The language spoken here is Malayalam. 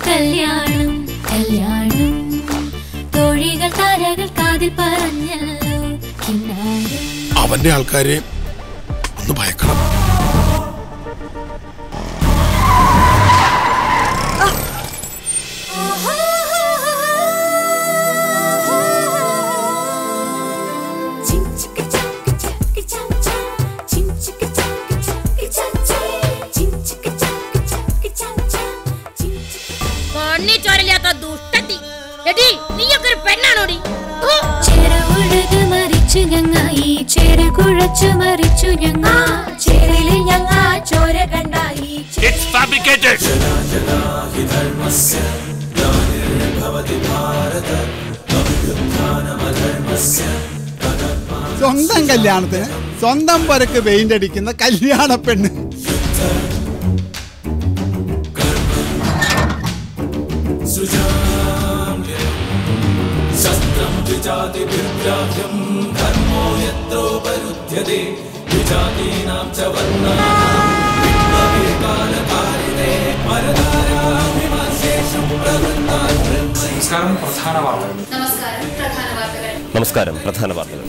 കല്യാണം കല്യാണം തോഴികൾ താരകൾ കാതിൽ പറഞ്ഞല്ലോ അവന്റെ ആൾക്കാരെ ഒന്ന് ഭയക്കണം. സ്വന്തം കല്യാണത്തിന് സ്വന്തം പരക്ക് പെയിന്റ് അടിക്കുന്ന കല്യാണ പെണ്ണ്. നമസ്കാരം പ്രധാന വാർത്തകൾ.